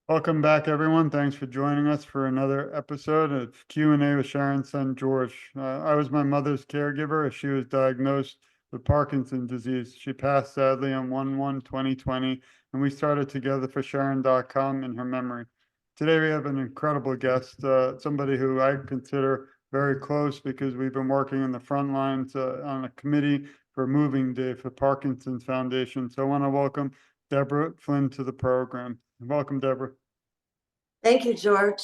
Welcome back, everyone. Thanks for joining us for another episode of Q&A with Sharon's son, George. I was my mother's caregiver as she was diagnosed with Parkinson's disease. She passed sadly on 1/1/2020, and we started together for Sharon.com in her memory. Today, we have an incredible guest, somebody who I consider very close because we've been working in the front lines on a committee for Moving Day for Parkinson's Foundation. So I want to welcome Debra Flynn to the program. Welcome, Debra. Thank you, George.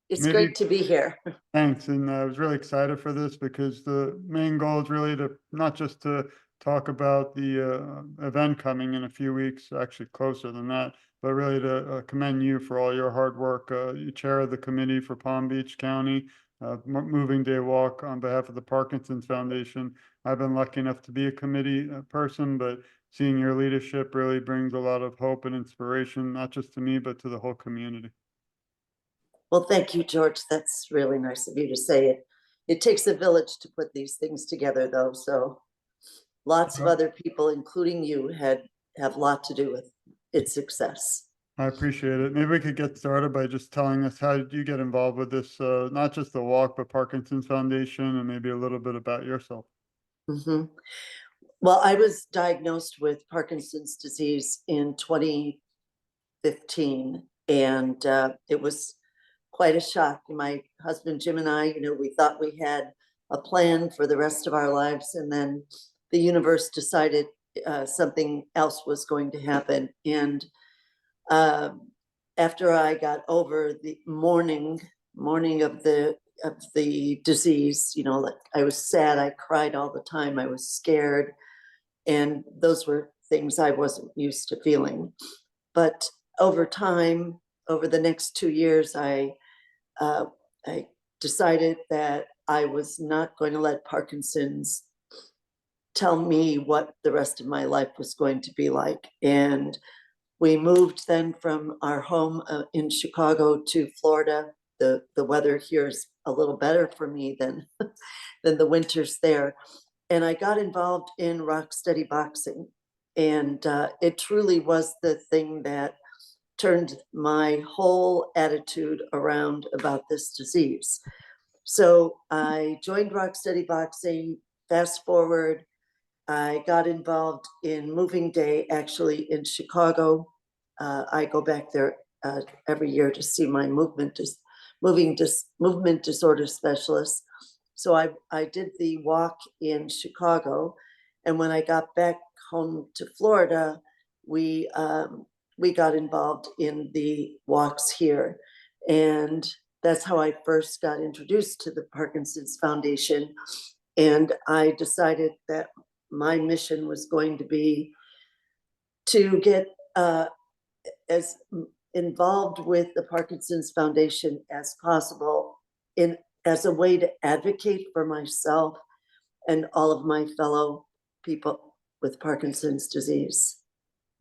It's Maybe great to be here. Thanks. And I was really excited for this because the main goal is really to not just to talk about the event coming in a few weeks, actually closer than that, but really to commend you for all your hard work. You chair the committee for Palm Beach County Moving Day Walk on behalf of the Parkinson's Foundation. I've been lucky enough to be a committee person, but seeing your leadership really brings a lot of hope and inspiration, not just to me, but to the whole community. Well, thank you, George. That's really nice of you to say it. It takes a village to put these things together, though. So lots of other people, including you, have a lot to do with its success. I appreciate it. Maybe we could get started by just telling us how did you get involved with this, not just the walk, but Parkinson's Foundation, and maybe a little bit about yourself. Mm-hmm. Well, I was diagnosed with Parkinson's disease in 2015, and it was quite a shock. My husband, Jim, and I, we thought we had a plan for the rest of our lives, and then the universe decided something else was going to happen. And after I got over the morning of the disease, like I was sad, I cried all the time, I was scared, and those were things I wasn't used to feeling. But over time, over the next 2 years, I decided that I was not going to let Parkinson's tell me what the rest of my life was going to be like. And we moved then from our home in Chicago to Florida. The weather here is a little better for me than the winters there. And I got involved in rock steady boxing. And it truly was the thing that turned my whole attitude around about this disease. So I joined rock steady boxing. Fast forward, I got involved in Moving Day, actually in Chicago. I go back there every year to see my movement disorder specialist. So I did the walk in Chicago, and when I got back home to Florida, we got involved in the walks here, and that's how I first got introduced to the Parkinson's Foundation. And I decided that my mission was going to be to get as involved with the Parkinson's Foundation as possible as a way to advocate for myself and all of my fellow people with Parkinson's disease.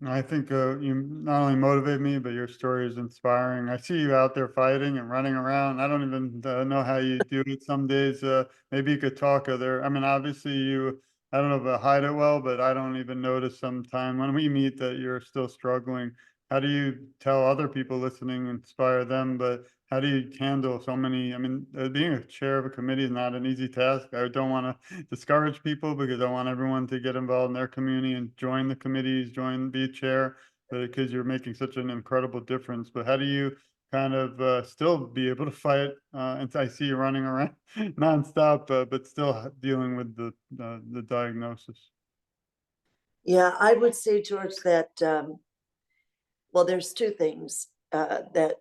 I think you not only motivate me, but your story is inspiring. I see you out there fighting and running around. I don't even know how you do it some days. Maybe you could talk other. I mean, obviously I don't know if I hide it well, but I don't even notice sometime when we meet that you're still struggling. How do you tell other people listening, inspire them? But how do you handle so many? I mean, being a chair of a committee is not an easy task. I don't want to discourage people because I want everyone to get involved in their community and join the committees, be a chair, because you're making such an incredible difference. But how do you kind of still be able to fight? And I see you running around nonstop, but still dealing with the diagnosis. Yeah, I would say, George, that well, there's two things that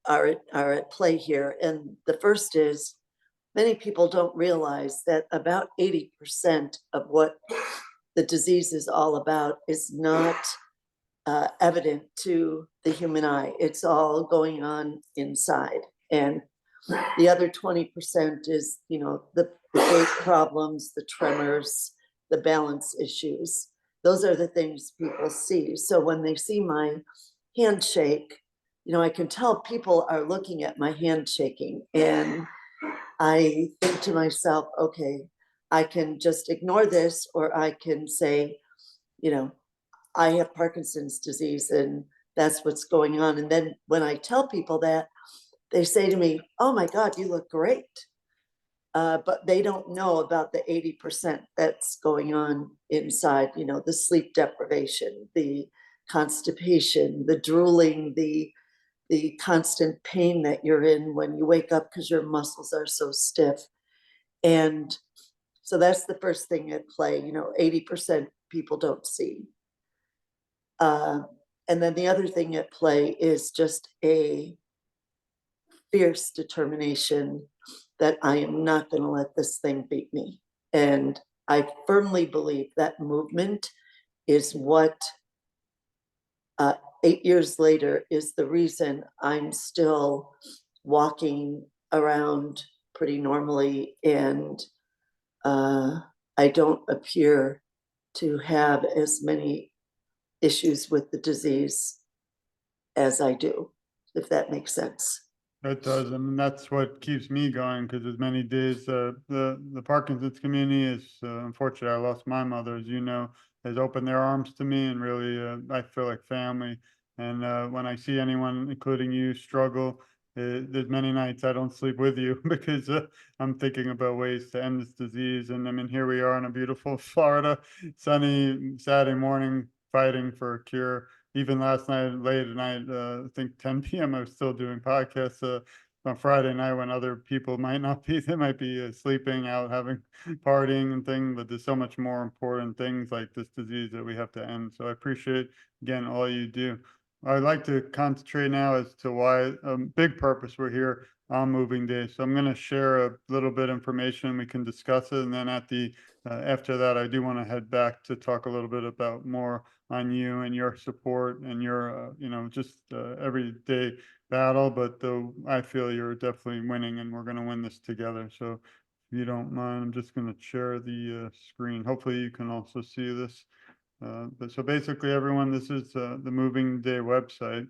are at play here. And the first is many people don't realize that about 80% of what the disease is all about is not evident to the human eye. It's all going on inside. And the other 20% is, the gait problems, the tremors, the balance issues. Those are the things people see. So when they see my handshake, I can tell people are looking at my hand shaking, and I think to myself, okay, I can just ignore this, or I can say, I have Parkinson's disease, and that's what's going on. And then when I tell people that, they say to me, oh my God, you look great. But they don't know about the 80% that's going on inside, you know, the sleep deprivation, the constipation, the drooling, the constant pain that you're in when you wake up because your muscles are so stiff. And so that's the first thing at play, you know, 80% people don't see. And then the other thing at play is just a fierce determination that I am not going to let this thing beat me. And I firmly believe that movement is what 8 years later is the reason I'm still walking around pretty normally, and I don't appear to have as many issues with the disease as I do, if that makes sense. It does, I mean, that's what keeps me going, because as many days, the Parkinson's community is, unfortunately, I lost my mother, as you know, has opened their arms to me, and really, I feel like family. And when I see anyone, including you, struggle, there's many nights I don't sleep with you because I'm thinking about ways to end this disease. And I mean, here we are in a beautiful Florida, sunny Saturday morning, fighting for a cure. Even last night, late at night, I think 10 p.m., I was still doing podcasts on Friday night when other people might not be, they might be sleeping out, having partying and things, but there's so much more important things like this disease that we have to end. So I appreciate, again, all you do. I'd like to concentrate now as to why a big purpose we're here on moving day. So I'm going to share a little bit of information. We can discuss it. And then at the after that, I do want to head back to talk a little bit about more on you and your support and your, you know, just everyday battle. But though I feel you're definitely winning, and we're going to win this together. So if you don't mind, I'm just going to share the screen. Hopefully you can also see this. But so basically, everyone, this is the Moving Day website.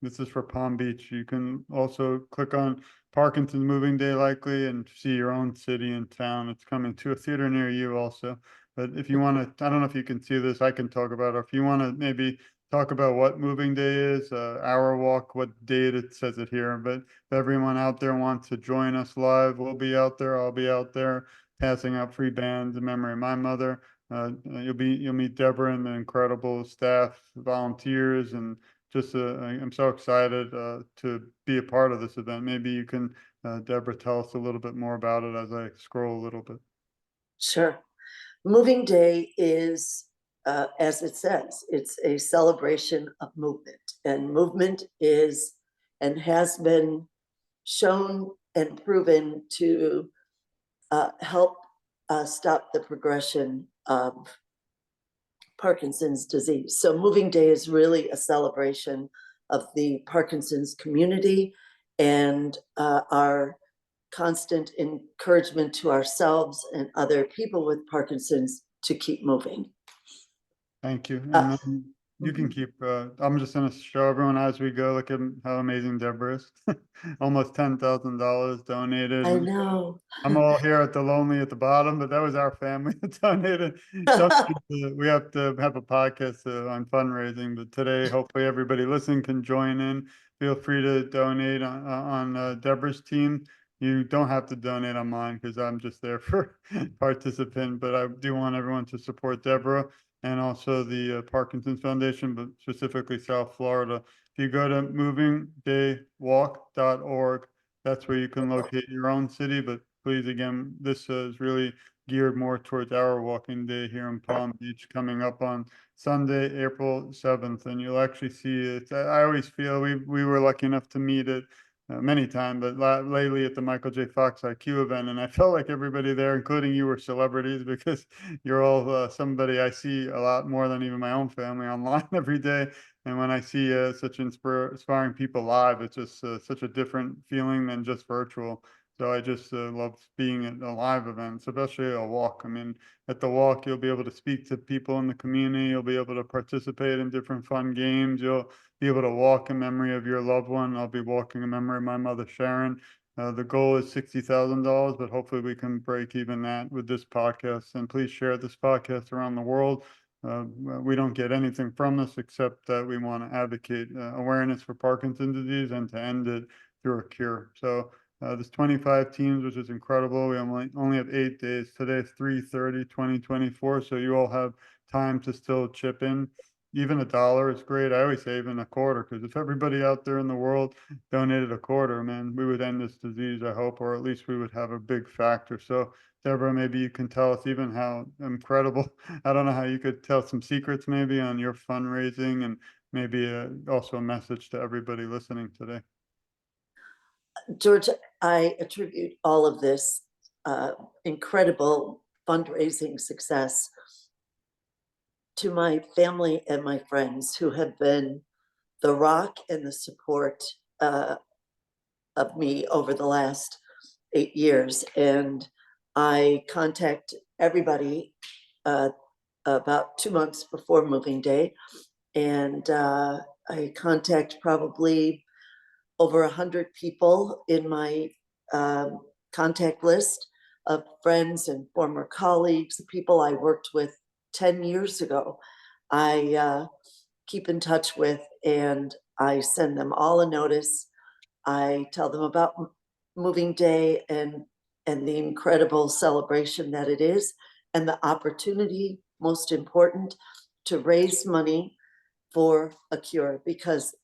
This is for Palm Beach. You can also click on Parkinson's Moving Day likely and see your own city and town. It's coming to a theater near you also. But if you want to, I don't know if you can see this, I can talk about it. If you want to maybe talk about what Moving Day is, Hour Walk, what date it says it here. But if everyone out there wants to join us live, we'll be out there. I'll be out there passing out free bands in memory of my mother. You'll meet Deborah and the incredible staff, volunteers, and just I'm so excited to be a part of this event. Maybe you can, Deborah, tell us a little bit more about it as I scroll a little bit. Sure. Moving Day is, as it says, it's a celebration of movement. And movement is and has been shown and proven to help stop the progression of Parkinson's disease. So Moving Day is really a celebration of the Parkinson's community and our constant encouragement to ourselves and other people with Parkinson's to keep moving. Thank you. And then you can keep, I'm just going to show everyone as we go. Look at how amazing Deborah is. Almost $10,000 donated. I know. I'm all here at the lonely at the bottom, but that was our family that donated. Sometimes we have to have a podcast on fundraising, but today, hopefully everybody listening can join in. Feel free to donate on Deborah's team. You don't have to donate on mine because I'm just there for participant, but I do want everyone to support Deborah and also the Parkinson's Foundation, but specifically South Florida. If you go to movingdaywalk.org, that's where you can locate your own city. But please, again, this is really geared more towards our walking day here in Palm Beach coming up on Sunday, April 7th. And you'll actually see it. I always feel we were lucky enough to meet it many times, but lately at the Michael J. Fox IQ event, and I felt like everybody there, including you, were celebrities because you're all somebody I see a lot more than even my own family online every day. And when I see such inspiring people live, it's just such a different feeling than just virtual. So I just love being at a live event, especially a walk. I mean, at the walk, you'll be able to speak to people in the community. You'll be able to participate in different fun games. You'll be able to walk in memory of your loved one. I'll be walking in memory of my mother, Sharon. The goal is $60,000, but hopefully we can break even that with this podcast. And please share this podcast around the world. we don't get anything from this except that we want to advocate awareness for Parkinson's disease and to end it through a cure. So there's 25 teams, which is incredible. We only have 8 days. Today is 3/30/2024. So you all have time to still chip in. Even $1 is great. I always say even a quarter, because if everybody out there in the world donated a quarter, man, we would end this disease, I hope, or at least we would have a big factor. So Deborah, maybe you can tell us even how incredible, I don't know how you could tell some secrets maybe on your fundraising, and maybe also a message to everybody listening today. George, I attribute all of this incredible fundraising success to my family and my friends who have been the rock and the support of me over the last 8 years. And I contact everybody about 2 months before moving day. And I contact probably over 100 people in my contact list of friends and former colleagues, people I worked with 10 years ago. I keep in touch with, and I send them all a notice. I tell them about moving day and the incredible celebration that it is, and the opportunity, most important, to raise money for a cure, because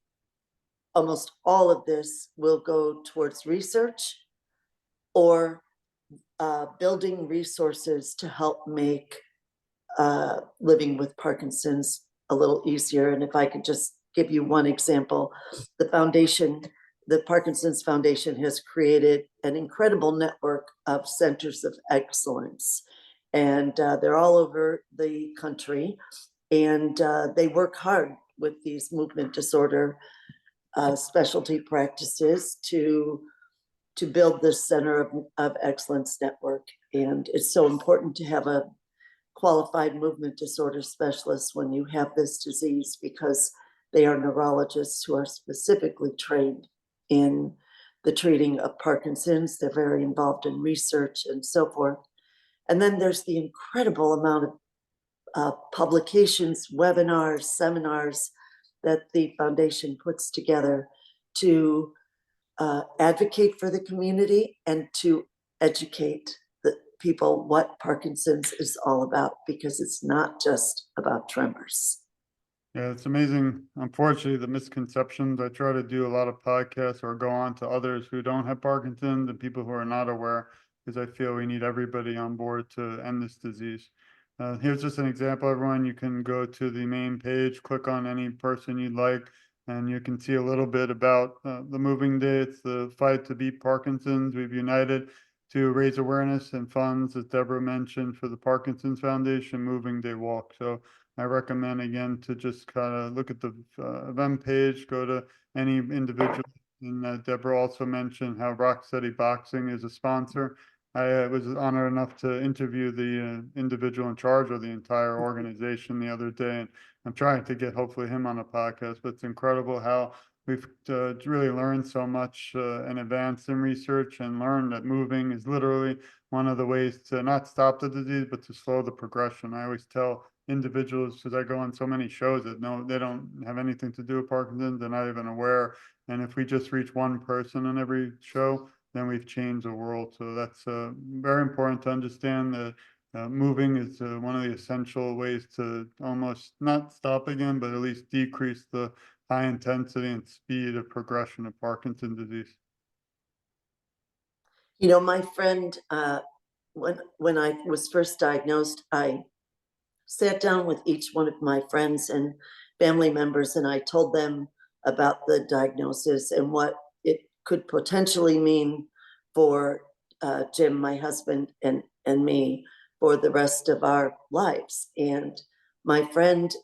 almost all of this will go towards research or building resources to help make living with Parkinson's a little easier. And if I could just give you one example, the foundation, the Parkinson's Foundation, has created an incredible network of centers of excellence. And they're all over the country. And they work hard with these movement disorder specialty practices to build this center of excellence network. And it's so important to have a qualified movement disorder specialist when you have this disease, because they are neurologists who are specifically trained in the treating of Parkinson's. They're very involved in research and so forth. And then there's the incredible amount of publications, webinars, seminars that the foundation puts together to advocate for the community and to educate the people what Parkinson's is all about, because it's not just about tremors. Yeah, it's amazing. Unfortunately, the misconceptions. I try to do a lot of podcasts or go on to others who don't have Parkinson's and people who are not aware, because I feel we need everybody on board to end this disease. Here's just an example, everyone. You can go to the main page, click on any person you'd like, and you can see a little bit about the moving day. It's the fight to beat Parkinson's. We've united to raise awareness and funds, as Deborah mentioned, for the Parkinson's Foundation Moving Day Walk. So I recommend, again, to just kind of look at the event page, go to any individual. And Deborah also mentioned how Rock Steady Boxing is a sponsor. I was honored enough to interview the individual in charge of the entire organization the other day, and I'm trying to get hopefully him on a podcast. But it's incredible how we've really learned so much and advanced in research, and learned that moving is literally one of the ways to not stop the disease, but to slow the progression. I always tell individuals, because I go on so many shows, that no, they don't have anything to do with Parkinson's, they're not even aware. And if we just reach one person on every show, then we've changed the world. So that's very important to understand that moving is one of the essential ways to almost not stop again, but at least decrease the high intensity and speed of progression of Parkinson's disease. You know, my friend, when I was first diagnosed, I sat down with each one of my friends and family members, and I told them about the diagnosis and what it could potentially mean for Jim, my husband, and me for the rest of our lives. And my friend,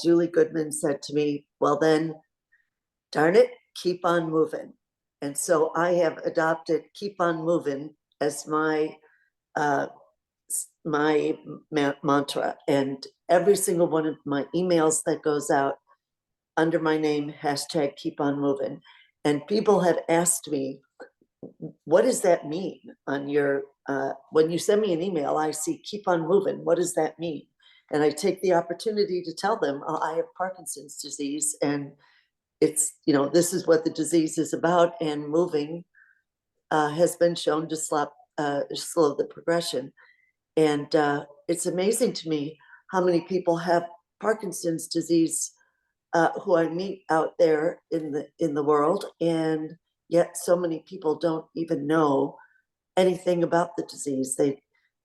Julie Goodman, said to me, well, then, darn it, keep on moving. And so I have adopted keep on moving as my mantra. And every single one of my emails that goes out under my name, hashtag keep on moving. And people have asked me, what does that mean on your, when you send me an email, I see keep on moving. What does that mean? And I take the opportunity to tell them, oh, I have Parkinson's disease, and it's, you know, this is what the disease is about, and moving has been shown to slow the progression. And it's amazing to me how many people have Parkinson's disease who I meet out there in the world, and yet so many people don't even know anything about the disease.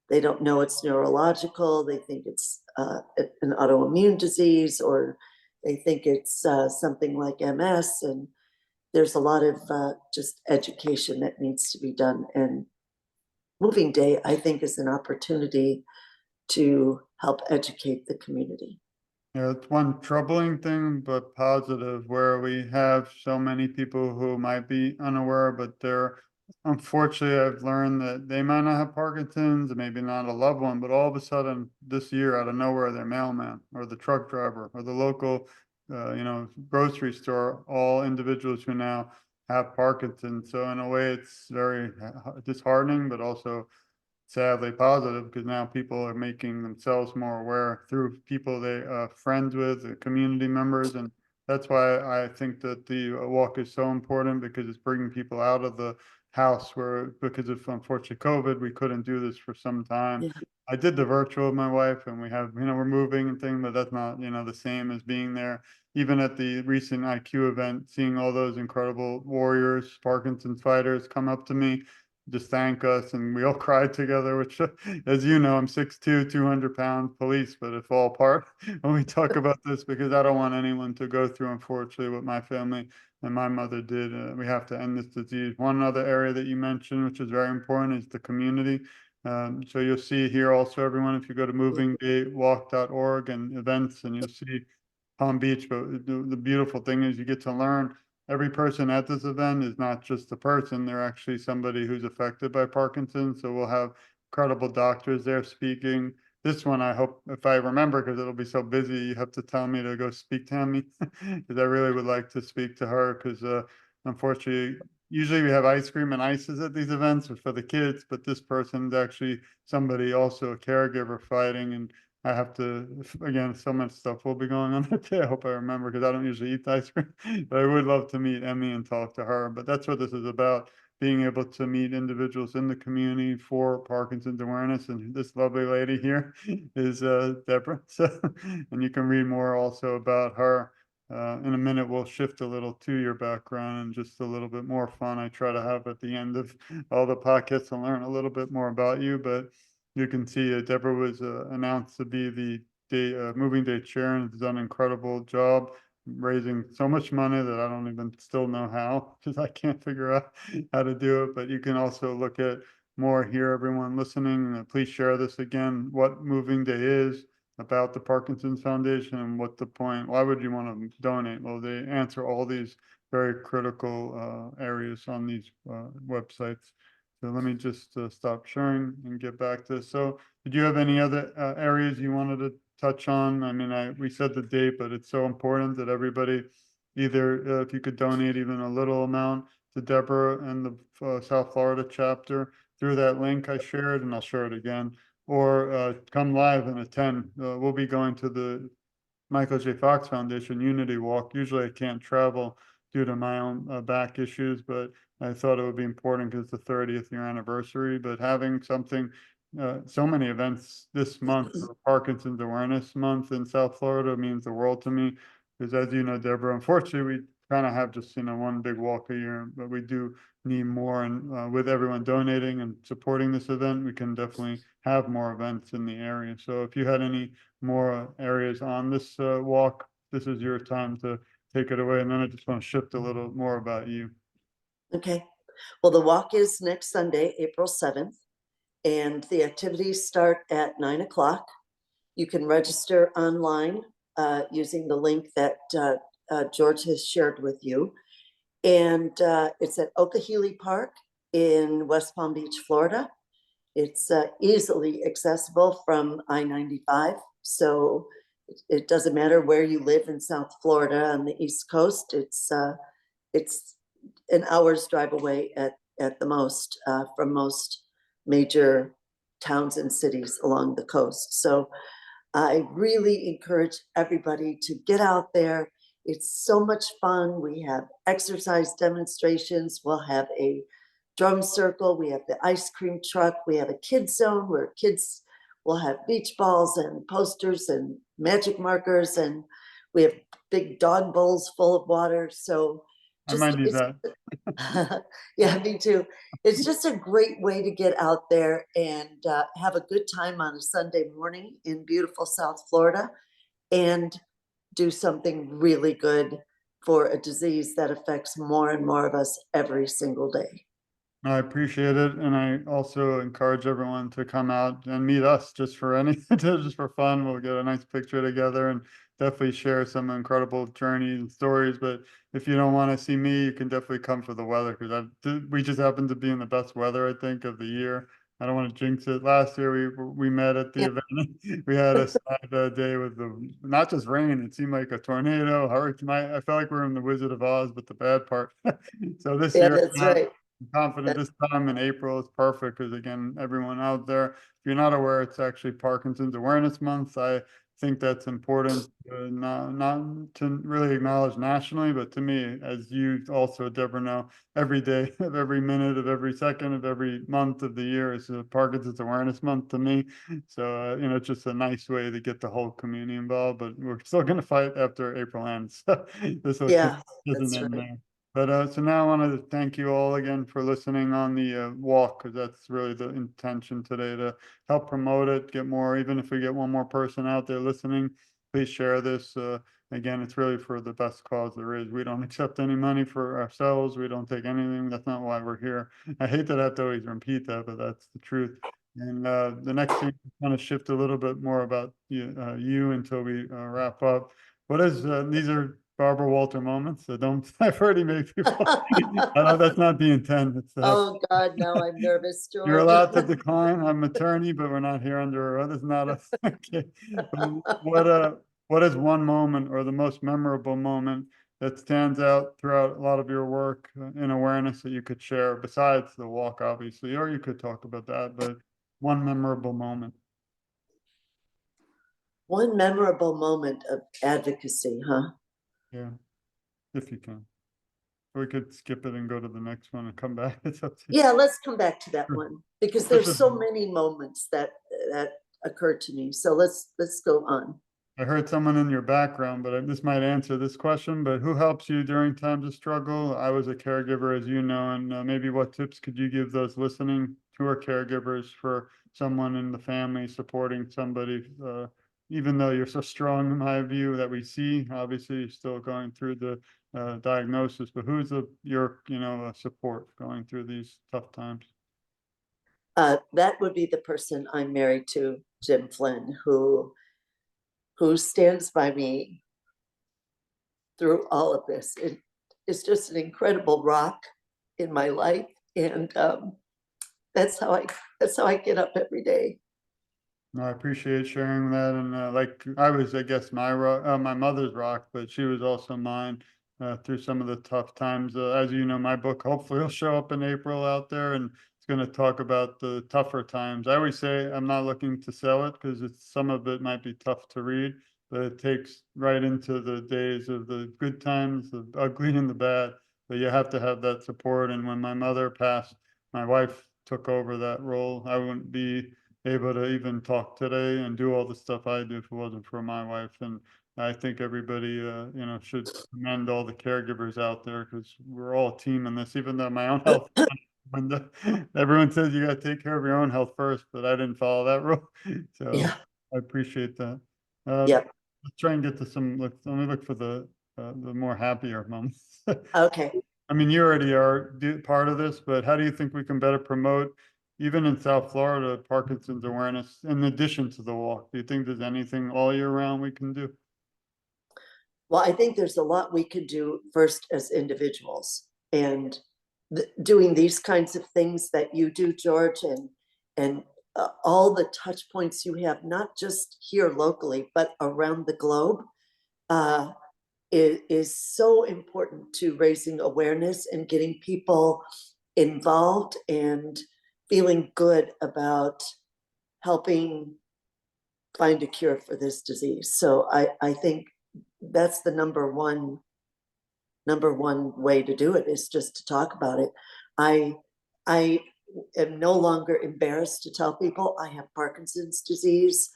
They don't know it's neurological. They think it's an autoimmune disease, or they think it's something like MS. And there's a lot of just education that needs to be done. And Moving Day, I think, is an opportunity to help educate the community. Yeah, it's one troubling thing, but positive, where we have so many people who might be unaware, but they're unfortunately, I've learned that they might not have Parkinson's, and maybe not a loved one, but all of a sudden this year, out of nowhere, their mailman or the truck driver or the local, grocery store, all individuals who now have Parkinson's. So in a way, it's very disheartening, but also sadly positive, because now people are making themselves more aware through people they friends with, community members. And that's why I think that the walk is so important, because it's bringing people out of the house, where because of unfortunately COVID, we couldn't do this for some time. Yeah. I did the virtual with my wife, and we have, we're moving and things, but that's not, the same as being there. Even at the recent IQ event, seeing all those incredible warriors, Parkinson's fighters come up to me, just thank us, and we all cried together, which, as you know, I'm 6'2", 200-pound police, but it fall apart when we talk about this, because I don't want anyone to go through, unfortunately, what my family and my mother did. We have to end this disease. One other area that you mentioned, which is very important, is the community. So you'll see here also, everyone, if you go to movingdaywalk.org and events, and you'll see Palm Beach. But the beautiful thing is you get to learn, every person at this event is not just a person, they're actually somebody who's affected by Parkinson's. So we'll have incredible doctors there speaking. This one, I hope, if I remember, because it'll be so busy, you have to tell me to go speak to Emmy, because I really would like to speak to her, because unfortunately, usually we have ice cream and ices at these events for the kids, but this person's actually somebody, also a caregiver, fighting. And I have to, again, so much stuff will be going on that day. I hope I remember, because I don't usually eat ice cream, but I would love to meet Emmy and talk to her. But that's what this is about, being able to meet individuals in the community for Parkinson's awareness. And this lovely lady here is Deborah. So, and you can read more also about her. In a minute, we'll shift a little to your background and just a little bit more fun I try to have at the end of all the podcasts, and learn a little bit more about you. But you can see Deborah was announced to be the Moving Day chair, and has done an incredible job raising so much money that I don't even still know how, because I can't figure out how to do it. But you can also look at more here, everyone listening. Please share this again, what Moving Day is, about the Parkinson's Foundation, and what the point, why would you want to donate? Well, they answer all these very critical areas on these websites. So let me just stop sharing and get back to this. So did you have any other areas you wanted to touch on? I mean, we said the date, but it's so important that everybody, either if you could donate even a little amount to Deborah and the South Florida chapter through that link I shared, and I'll share it again, or come live and attend. We'll be going to the Michael J. Fox Foundation Unity Walk. Usually I can't travel due to my own back issues, but I thought it would be important because it's the 30th year anniversary. But having something, so many events this month for Parkinson's Awareness Month in South Florida means the world to me. Because as you know, Deborah, unfortunately, we kind of have just, one big walk a year, but we do need more. And with everyone donating and supporting this event, we can definitely have more events in the area. So if you had any more areas on this walk, this is your time to take it away. And then I just want to shift a little more about you. Okay. Well, the walk is next Sunday, April 7th, and the activities start at 9 o'clock. You can register online using the link that George has shared with you. And it's at Okehely Park in West Palm Beach, Florida. It's easily accessible from I-95. So it doesn't matter where you live in South Florida on the East Coast. It's an hour's drive away at the most from most major towns and cities along the coast. So I really encourage everybody to get out there. It's so much fun. We have exercise demonstrations. We'll have a drum circle. We have the ice cream truck. We have a kids zone where kids will have beach balls and posters and magic markers. And we have big dog bowls full of water. So I might just, need it's, that. yeah, me too. It's just a great way to get out there and have a good time on a Sunday morning in beautiful South Florida and do something really good for a disease that affects more and more of us every single day. I appreciate it, and I also encourage everyone to come out and meet us just for just for fun. We'll get a nice picture together and definitely share some incredible journeys and stories. But if you don't want to see me, you can definitely come for the weather because we just happen to be in the best weather, I think, of the year. I don't want to jinx it. Last year we met at the Yeah, event. We had a sad day with the not just rain. It seemed like a tornado, hurricane. I felt like we were in the Wizard of Oz, but the bad part. So this yeah, year, that's right. I'm confident That's, this time in April is perfect because again, everyone out there, if you're not aware, it's actually Parkinson's Awareness Month. I think that's important, not to really acknowledge nationally, but to me, as you also, Deborah, know, every day of every minute of every second of every month of the year is a Parkinson's Awareness Month to me. So, it's just a nice way to get the whole community involved, but we're still going to fight after April ends. So this will keep, yeah, doesn't that's end right. there. But so now I want to thank you all again for listening on the walk, because that's really the intention today to help promote it, get more, even if we get one more person out there listening, please share this. Again, it's really for the best cause there is. We don't accept any money for ourselves. We don't take anything. That's not why we're here. I hate that I have to always repeat that, but that's the truth. And the next thing, I want to shift a little bit more about you until we wrap up. What is these are Barbara Walter moments, so don't I've already made people. I know that's not the intent. It's to have Oh God, now I'm nervous, you're George. allowed to decline. I'm attorney, but we're not here under oath. It's not us. Okay. But what is one moment or the most memorable moment that stands out throughout a lot of your work in awareness that you could share besides the walk, obviously, or you could talk about that, but one memorable moment. One memorable moment of advocacy, huh? Yeah, if you can. Or we could skip it and go to the next one and come back. It's up to you. Yeah, let's come back to that Sure. one because This there's is so many moments that occurred to me. So let's go on. I heard someone in your background, but this might answer this question, but who helps you during times of struggle? I was a caregiver, as you know, and maybe what tips could you give those listening who are caregivers for someone in the family supporting somebody, even though you're so strong in my view that we see, obviously you're still going through the diagnosis, but who's your, support going through these tough times? That would be the person I'm married to, Jim Flynn, who stands by me through all of this. It is just an incredible rock in my life, and that's how I get up every day. No, I appreciate sharing that. And like I was, I guess, my mother's rock, but she was also mine through some of the tough times. As you know, my book hopefully will show up in April out there, and it's going to talk about the tougher times. I always say I'm not looking to sell it because some of it might be tough to read, but it takes right into the days of the good times, the ugly and the bad. But you have to have that support. And when my mother passed, my wife took over that role. I wouldn't be able to even talk today and do all the stuff I do if it wasn't for my wife. And I think everybody, should commend all the caregivers out there because we're all a team in this, even though my own health, when everyone says you got to take care of your own health first, but I didn't follow that rule. So Yeah, I appreciate that. yeah. Let's try and get to let me look for the more happier moments. Okay. I mean, you already are part of this, but how do you think we can better promote, even in South Florida, Parkinson's awareness in addition to the walk? Do you think there's anything all year round we can do? Well, I think there's a lot we could do first as individuals, and doing these kinds of things that you do, George, and all the touch points you have, not just here locally, but around the globe, uh, is so important to raising awareness and getting people involved and feeling good about helping find a cure for this disease. So I think that's the number one way to do it, is just to talk about it. I am no longer embarrassed to tell people I have Parkinson's disease.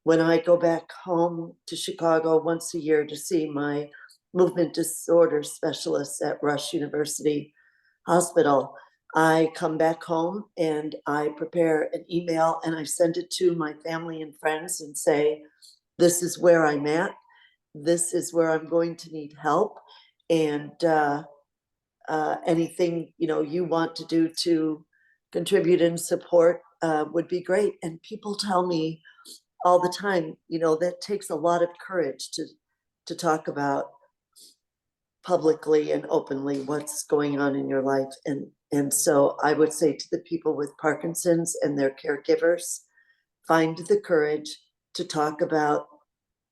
When I go back home to Chicago once a year to see my movement disorder specialist at Rush University Hospital, I come back home and I prepare an email and I send it to my family and friends and say, this is where I'm at. This is where I'm going to need help. And anything, you want to do to contribute and support would be great. And people tell me all the time, that takes a lot of courage to talk about publicly and openly what's going on in your life. And so I would say to the people with Parkinson's and their caregivers, find the courage to talk about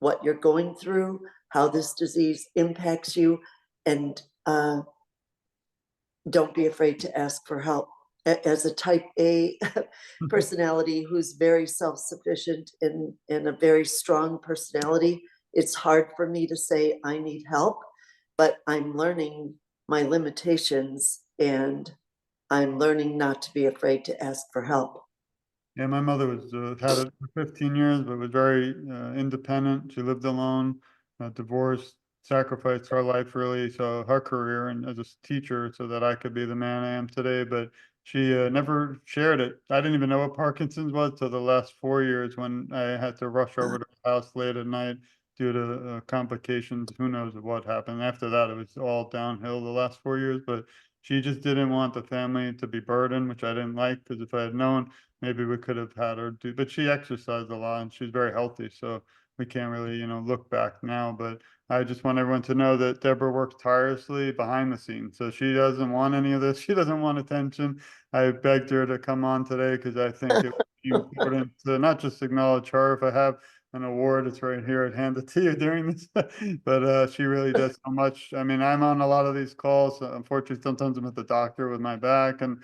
what you're going through, how this disease impacts you, and don't be afraid to ask for help. As a type A personality who's very self-sufficient and a very strong personality, it's hard for me to say I need help, but I'm learning my limitations and I'm learning not to be afraid to ask for help. Yeah, my mother was had it for 15 years, but was very independent. She lived alone, divorced, sacrificed her life really, so her career and as a teacher, so that I could be the man I am today. But she never shared it. I didn't even know what Parkinson's was till the last 4 years when I had to rush over to her house late at night due to complications. Who knows what happened? After that, it was all downhill the last 4 years. But she just didn't want the family to be burdened, which I didn't like because if I had known maybe we could have had her do, but she exercised a lot and she's very healthy. So we can't really, look back now. But I just want everyone to know that Deborah works tirelessly behind the scenes. So she doesn't want any of this. She doesn't want attention. I begged her to come on today because I think it would be important to not just acknowledge her. If I have an award, it's right here. I'd hand it to you during this. But she really does so much. I mean, I'm on a lot of these calls. Unfortunately, sometimes I'm at the doctor with my back and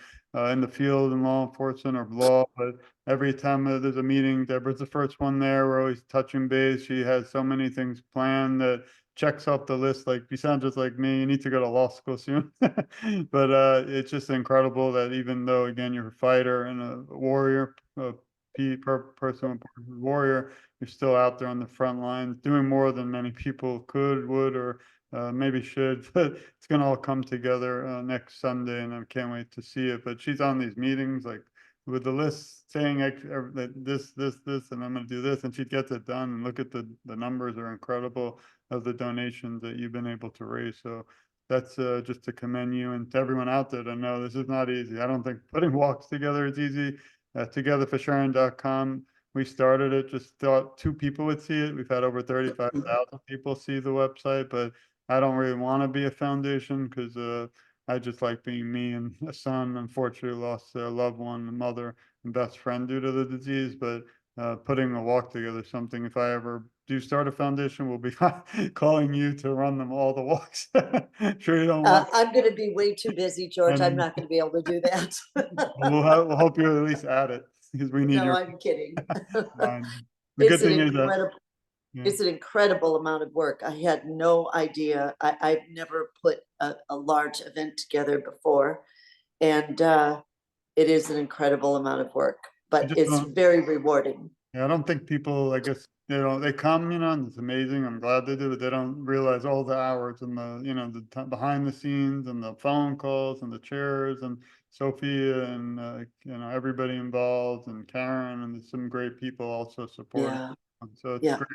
in the field in law enforcement or law, but every time there's a meeting, Deborah's the first one there. We're always touching base. She has so many things planned that checks off the list. Like you sound just like me. You need to go to law school soon. But it's just incredible that even though again you're a fighter and a warrior, a person warrior, you're still out there on the front lines doing more than many people could, would, or maybe should, but it's going to all come together next Sunday, and I can't wait to see it. But she's on these meetings like with the list saying that this, and I'm going to do this, and she gets it done. And look at the numbers are incredible of the donations that you've been able to raise. So that's just to commend you and to everyone out there to know this is not easy. I don't think putting walks together is easy. Togetherforsharon.com. We started it, just thought two people would see it. We've had over 35,000 people see the website, but I don't really want to be a foundation because I just like being me, and a son unfortunately lost a loved one, a mother and best friend due to the disease. But putting a walk together, something if I ever do start a foundation, we'll be calling you to run them all the walks. Sure you don't want, I'm going to be way too busy, George. I'm and not going to be able to do that. we'll hope you at least add it because we need No, your I'm kidding. mind. The It's good an thing is that incredible, yeah. it's an incredible amount of work. I had no idea. I've never put a large event together before. And it is an incredible amount of work, I but just it's don't. very rewarding. Yeah, I don't think people, I guess, they come, and it's amazing. I'm glad they do, but they don't realize all the hours and the behind the scenes and the phone calls and the chairs and Sophia and, everybody involved and Karen and there's some great people also supporting. Yeah, So it's yeah. great.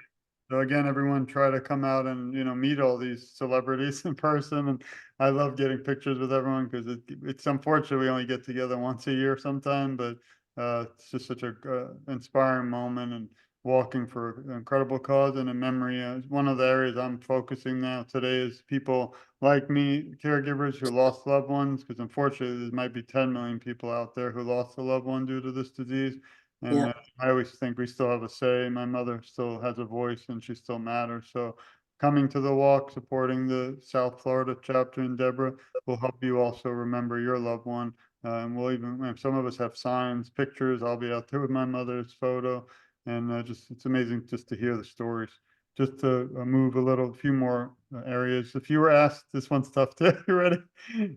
So again, everyone try to come out and, meet all these celebrities in person. And I love getting pictures with everyone because it's unfortunate we only get together once a year sometime, but it's just such a inspiring moment and walking for an incredible cause and a memory. One of the areas I'm focusing now today is people like me, caregivers who lost loved ones, because unfortunately there might be 10 million people out there who lost a loved one due to this disease. And Yeah. I always think we still have a say. My mother still has a voice and she still matters. So coming to the walk, supporting the South Florida chapter in Deborah will help you also remember your loved one. And we'll even, if some of us have signs, pictures, I'll be out there with my mother's photo. and just it's amazing just to hear the stories. Just to move a few more areas. If you were asked, this one's tough too. You ready?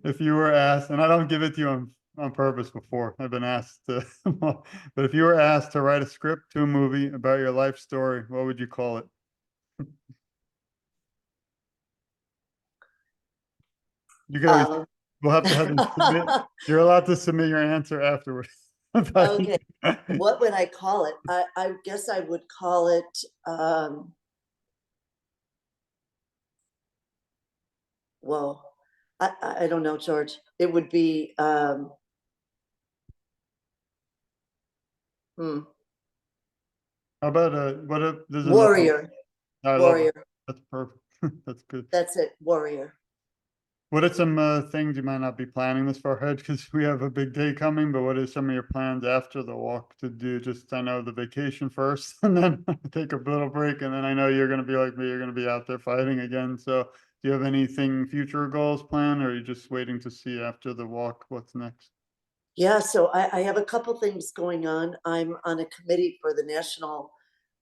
If you were asked, and I don't give it to you on purpose before, I've been asked to, but if you were asked to write a script to a movie about your life story, what would you call it? You can always, Um, we'll have to have you submit, you're allowed to submit your answer afterwards. Okay, what would I call it? I guess I would call it, well, I don't know, George. It would be, hmm, How about what if there's another, warrior, I love it. warrior. That's perfect. That's good. That's it, warrior. What are some things you might not be planning this far ahead because we have a big day coming, but what are some of your plans after the walk to do? Just I know the vacation first and then take a little break. And then I know you're gonna be like me, you're gonna be out there fighting again. So do you have anything future goals planned, or are you just waiting to see after the walk what's next? Yeah, so I have a couple things going on. I'm on a committee for the national,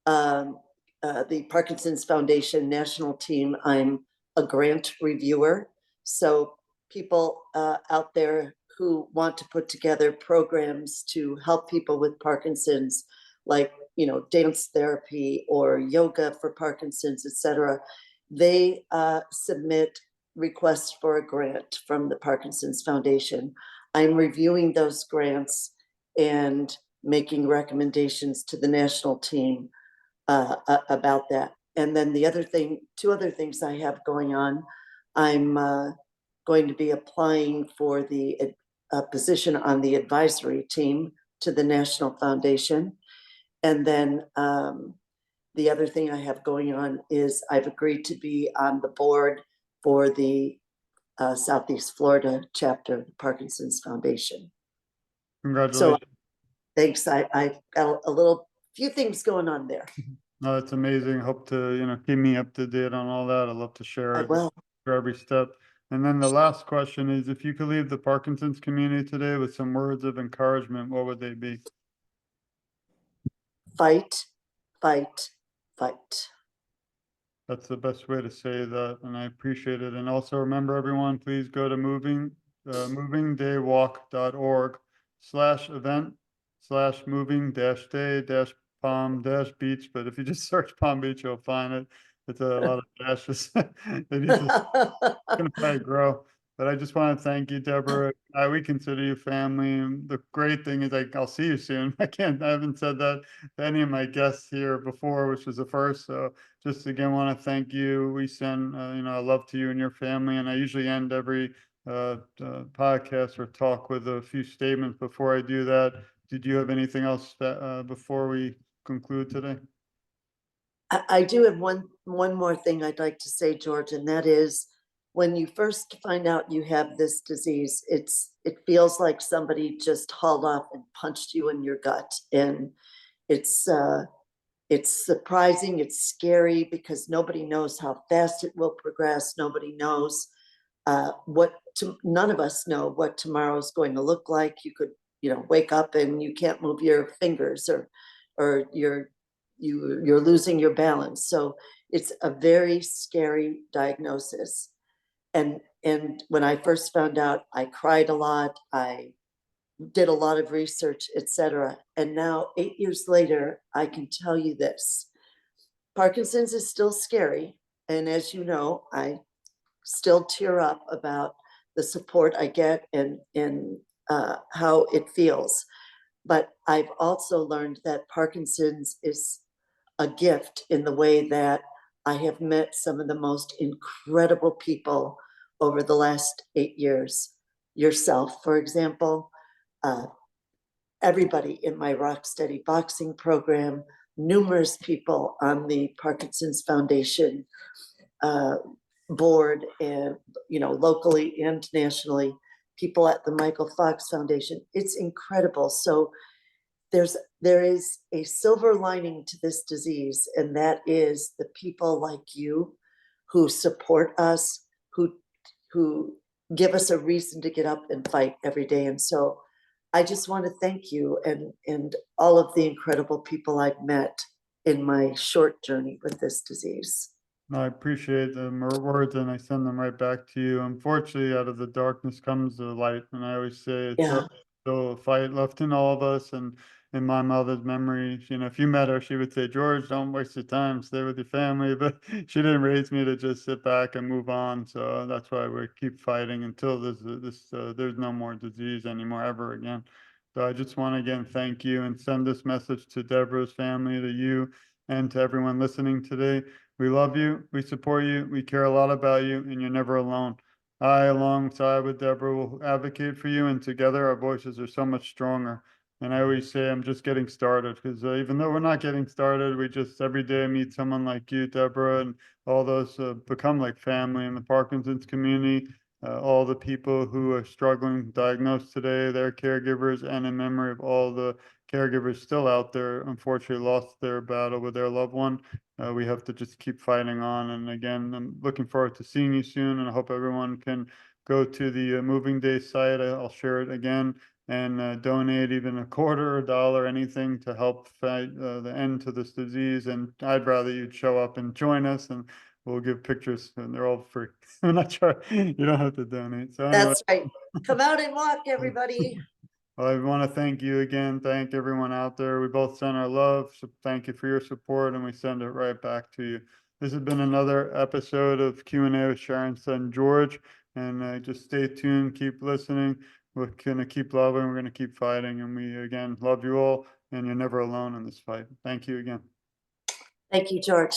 um, the Parkinson's Foundation national team. I'm a grant reviewer. So people out there who want to put together programs to help people with Parkinson's, like, you know, dance therapy or yoga for Parkinson's, etc., they submit requests for a grant from the Parkinson's Foundation. I'm reviewing those grants and making recommendations to the national team about that. And then the other thing, two other things I have going on, I'm going to be applying for the position on the advisory team to the National Foundation. And then the other thing I have going on is I've agreed to be on the board for the Southeast Florida chapter of the Parkinson's Foundation. So Congratulations. thanks. I've got a little few things going on there. No, it's amazing. Hope to, keep me up to date on all that. I'd love to I share it will. for every step. And then the last question is, if you could leave the Parkinson's community today with some words of encouragement, what would they be? Fight, fight, fight. That's the best way to say that, and I appreciate it. And also remember, everyone, please go to movingdaywalk.org/event/moving day Palm Beach. But if you just search Palm Beach, you'll find it. It's a lot of dashes. They need to gonna probably grow. But I just want to thank you, Deborah. We consider you family. And the great thing is I'll see you soon. I haven't said that to any of my guests here before, which was the first. So just again, want to thank you. We send, love to you and your family. And I usually end every podcast or talk with a few statements. Before I do that, did you have anything else before we conclude today? I do have one more thing I'd like to say, George, and that is when you first find out you have this disease, it feels like somebody just hauled off and punched you in your gut. And it's surprising, it's scary because nobody knows how fast it will progress. Nobody knows none of us know what tomorrow's going to look like. You could, wake up and you can't move your fingers, or you're losing your balance. So it's a very scary diagnosis. And when I first found out, I cried a lot. I did a lot of research, etc. And now 8 years later, I can tell you this: Parkinson's is still scary. And as you know, I still tear up about the support I get and how it feels. But I've also learned that Parkinson's is a gift in the way that I have met some of the most incredible people over the last 8 years. Yourself, for example, uh, everybody in my Rock Steady boxing program, numerous people on the Parkinson's Foundation board, and locally and nationally, people at the Michael Fox Foundation. It's incredible. So there is a silver lining to this disease, and that is the people like you who support us, who give us a reason to get up and fight every day. And so I just want to thank you and all of the incredible people I've met in my short journey with this disease. I appreciate the words and I send them right back to you. Unfortunately, out of the darkness comes the light. And I always say it's Yeah, still a fight left in all of us. And in my mother's memory, you know, if you met her, she would say, George, don't waste your time, stay with your family. But she didn't raise me to just sit back and move on. So that's why we keep fighting until there's no more disease anymore ever again. So I just want to again thank you and send this message to Deborah's family, to you, and to everyone listening today. We love you, we support you, we care a lot about you, and you're never alone. I, alongside with Deborah, will advocate for you, and together our voices are so much stronger. And I always say I'm just getting started because even though we're not getting started, we just every day meet someone like you, Deborah, and all those become like family in the Parkinson's community. All the people who are struggling diagnosed today, their caregivers, and in memory of all the caregivers still out there, unfortunately lost their battle with their loved one. We have to just keep fighting on. And again, I'm looking forward to seeing you soon. And I hope everyone can go to the Moving Day site. I'll share it again and donate even a quarter, a dollar, anything to help fight the end to this disease. And I'd rather you'd show up and join us, and we'll give pictures, and they're all free. I'm not sure you don't have to donate. So anyway. that's right. Come out and walk, everybody. Well, I want to thank you again. Thank everyone out there. We both send our love. So thank you for your support, and we send it right back to you. This has been another episode of Q&A with Sharon's son, George. And just stay tuned. Keep listening. We're going to keep loving. We're going to keep fighting. And we, again, love you all. And you're never alone in this fight. Thank you again. Thank you, George.